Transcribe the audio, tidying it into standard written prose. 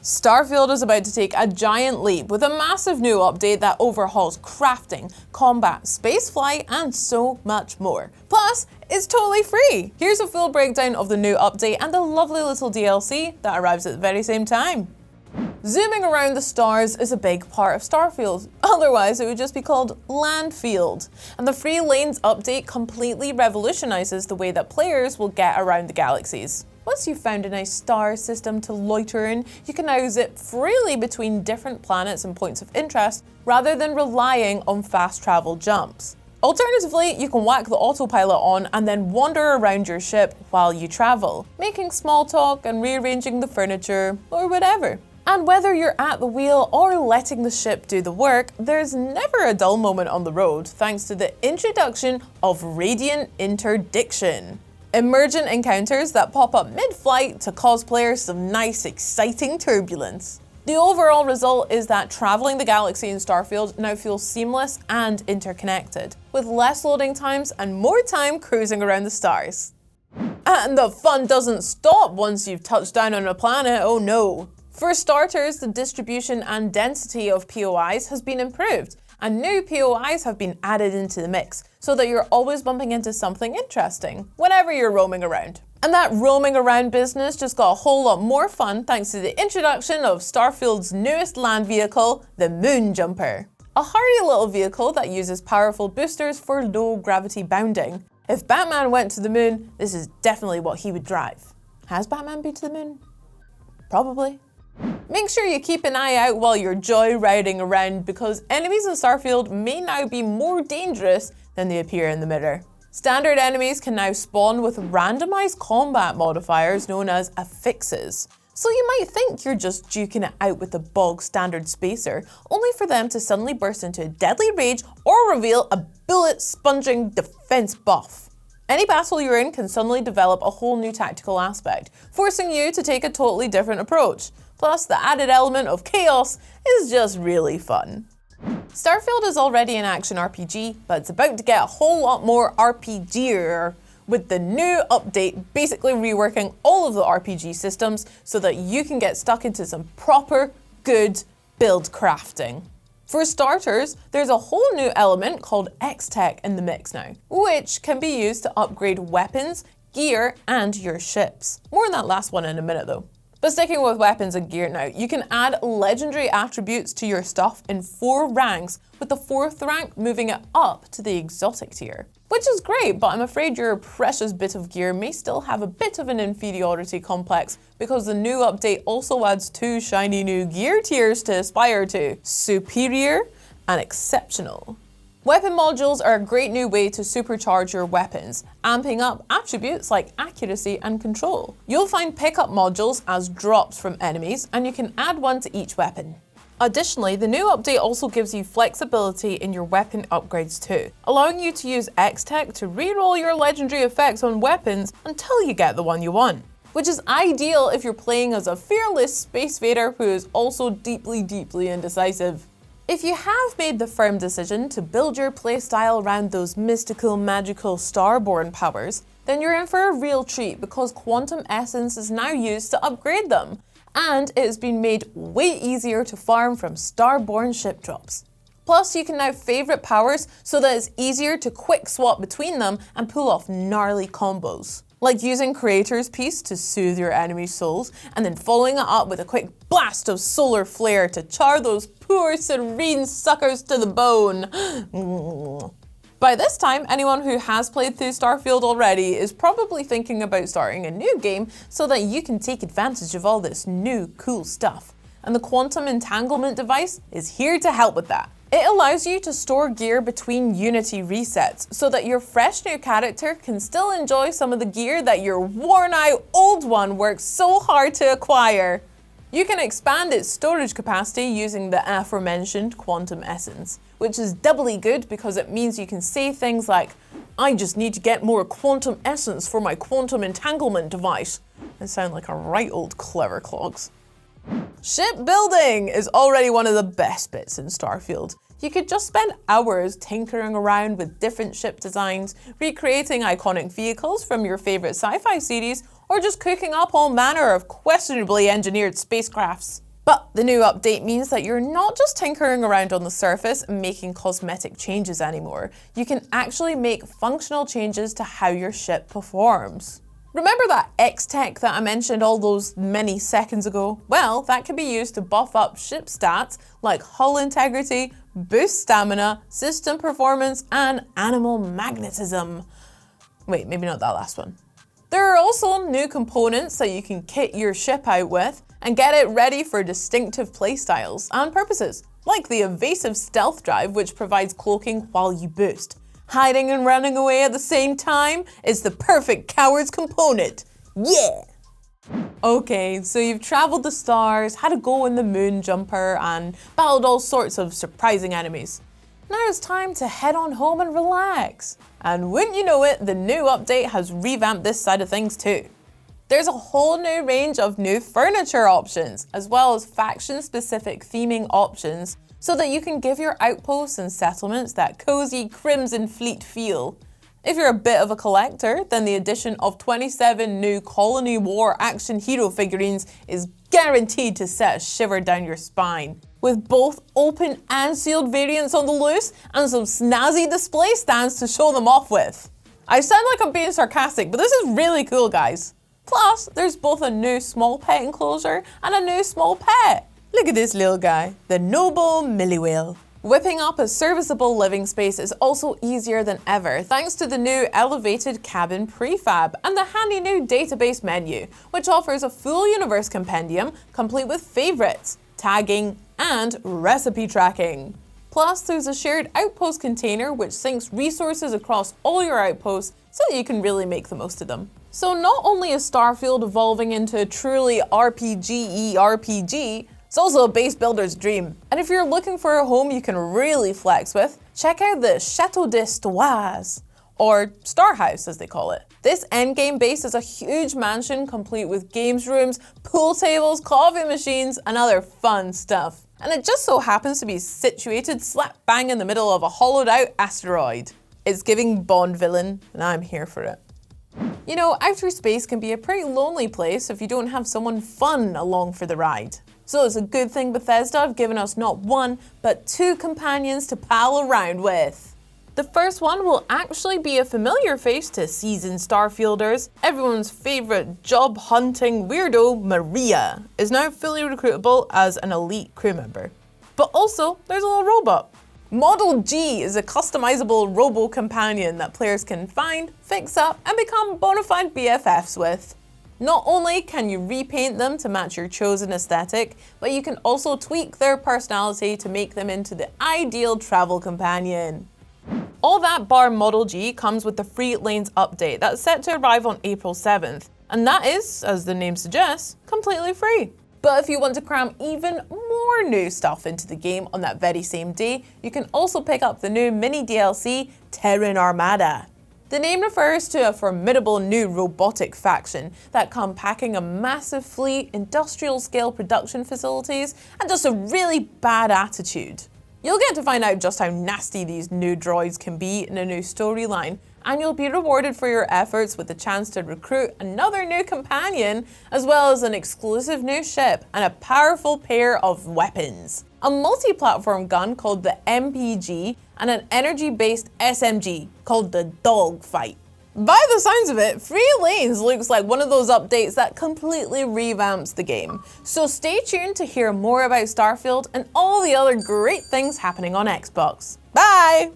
Starfield is about to take a giant leap with a massive new update that overhauls crafting, combat, spaceflight, and so much more. Plus, it's totally free! Here's a full breakdown of the new update and the lovely little DLC that arrives at the very same time. Zooming around the stars is a big part of Starfield, otherwise it would just be called Landfield. And the Free Lanes update completely revolutionizes the way that players will get around the galaxies. Once you've found a nice star system to loiter in, you can now zip freely between different planets and points of interest, rather than relying on fast travel jumps. Alternatively, you can whack the autopilot on and then wander around your ship while you travel, making small talk and rearranging the furniture, or whatever. And whether you're at the wheel or letting the ship do the work, there's never a dull moment on the road, thanks to the introduction of Radiant Interdiction. Emergent encounters that pop up mid-flight to cause players some nice, exciting turbulence. The overall result is that traveling the galaxy in Starfield now feels seamless and interconnected, with less loading times and more time cruising around the stars. And the fun doesn't stop once you've touched down on a planet, oh no. For starters, the distribution and density of POIs has been improved, and new POIs have been added into the mix, so that you're always bumping into something interesting whenever you're roaming around. And that roaming around business just got a whole lot more fun thanks to the introduction of Starfield's newest land vehicle, the Moon Jumper. A hardy little vehicle that uses powerful boosters for low gravity bounding. If Batman went to the moon, this is definitely what he would drive. Has Batman been to the moon? Probably. Make sure you keep an eye out while you're joyriding around, because enemies in Starfield may now be more dangerous than they appear in the mirror. Standard enemies can now spawn with randomized combat modifiers known as affixes. So you might think you're just duking it out with the bog standard spacer, only for them to suddenly burst into a deadly rage or reveal a bullet-sponging defense buff. Any battle you're in can suddenly develop a whole new tactical aspect, forcing you to take a totally different approach. Plus, the added element of chaos is just really fun. Starfield is already an action RPG, but it's about to get a whole lot more RPGier, with the new update basically reworking all of the RPG systems so that you can get stuck into some proper, good build crafting. For starters, there's a whole new element called X-Tech in the mix now, which can be used to upgrade weapons, gear, and your ships. More on that last one in a minute though. But sticking with weapons and gear now, you can add legendary attributes to your stuff in 4 ranks, with the 4th rank moving it up to the exotic tier. Which is great, but I'm afraid your precious bit of gear may still have a bit of an inferiority complex, because the new update also adds 2 shiny new gear tiers to aspire to: Superior and Exceptional. Weapon modules are a great new way to supercharge your weapons, amping up attributes like accuracy and control. You'll find pickup modules as drops from enemies, and you can add one to each weapon. Additionally, the new update also gives you flexibility in your weapon upgrades too, allowing you to use X-Tech to reroll your legendary effects on weapons until you get the one you want. Which is ideal if you're playing as a fearless space vader who is also deeply, deeply indecisive. If you have made the firm decision to build your playstyle around those mystical, magical Starborn powers, then you're in for a real treat, because Quantum Essence is now used to upgrade them, and it has been made way easier to farm from Starborn ship drops. Plus, you can now favorite powers so that it's easier to quick swap between them and pull off gnarly combos. Like using Creator's Piece to soothe your enemy's souls, and then following it up with a quick blast of solar flare to char those poor serene suckers to the bone. By this time, anyone who has played through Starfield already is probably thinking about starting a new game so that you can take advantage of all this new cool stuff. And the Quantum Entanglement device is here to help with that. It allows you to store gear between Unity resets, so that your fresh new character can still enjoy some of the gear that your worn out old one worked so hard to acquire. You can expand its storage capacity using the aforementioned Quantum Essence, which is doubly good because it means you can say things like, "I just need to get more Quantum Essence for my Quantum Entanglement device," and sound like a right old clever clogs. Shipbuilding is already one of the best bits in Starfield. You could just spend hours tinkering around with different ship designs, recreating iconic vehicles from your favorite sci-fi series, or just cooking up all manner of questionably engineered spacecrafts. But the new update means that you're not just tinkering around on the surface and making cosmetic changes anymore. You can actually make functional changes to how your ship performs. Remember that X-Tech that I mentioned all those many seconds ago? Well, that can be used to buff up ship stats like hull integrity, boost stamina, system performance, and animal magnetism. Wait, maybe not that last one. There are also new components that you can kit your ship out with and get it ready for distinctive playstyles and purposes, like the evasive stealth drive, which provides cloaking while you boost. Hiding and running away at the same time is the perfect coward's component. Yeah! Okay, so you've traveled the stars, had a go in the moon jumper, and battled all sorts of surprising enemies. Now it's time to head on home and relax. And wouldn't you know it, the new update has revamped this side of things too. There's a whole new range of new furniture options, as well as faction-specific theming options, so that you can give your outposts and settlements that cozy Crimson Fleet feel. If you're a bit of a collector, then the addition of 27 new Colony War action hero figurines is guaranteed to set a shiver down your spine. With both open and sealed variants on the loose, and some snazzy display stands to show them off with. I sound like I'm being sarcastic, but this is really cool, guys. Plus, there's both a new small pet enclosure and a new small pet. Look at this little guy, the noble Milliwhale. Whipping up a serviceable living space is also easier than ever thanks to the new elevated cabin prefab and the handy new database menu, which offers a full universe compendium complete with favorites, tagging, and recipe tracking. Plus, there's a shared outpost container which syncs resources across all your outposts so that you can really make the most of them. So not only is Starfield evolving into a truly RPG-y RPG, it's also a base builder's dream. And if you're looking for a home you can really flex with, check out the Chateau des Stoirs, or Star House as they call it. This endgame base is a huge mansion complete with games rooms, pool tables, coffee machines, and other fun stuff. And it just so happens to be situated slap bang in the middle of a hollowed out asteroid. It's giving Bond villain, and I'm here for it. You know, outer space can be a pretty lonely place if you don't have someone fun along for the ride. So it's a good thing Bethesda have given us not one, but two companions to pal around with. The first one will actually be a familiar face to seasoned Starfielders. Everyone's favorite job-hunting weirdo, Maria, is now fully recruitable as an elite crew member. But also, there's a little robot. Model G is a customizable robo-companion that players can find, fix up, and become bona fide BFFs with. Not only can you repaint them to match your chosen aesthetic, but you can also tweak their personality to make them into the ideal travel companion. All that bar Model G comes with the Free Lanes update that's set to arrive on April 7th, and that is, as the name suggests, completely free. But if you want to cram even more new stuff into the game on that very same day, you can also pick up the new mini DLC, Terran Armada. The name refers to a formidable new robotic faction that come packing a massive fleet, industrial-scale production facilities, and just a really bad attitude. You'll get to find out just how nasty these new droids can be in a new storyline, and you'll be rewarded for your efforts with the chance to recruit another new companion, as well as an exclusive new ship and a powerful pair of weapons. A multi-platform gun called the MPG, and an energy-based SMG called the Dogfight. By the sounds of it, Free Lanes looks like one of those updates that completely revamps the game. So stay tuned to hear more about Starfield and all the other great things happening on Xbox. Bye!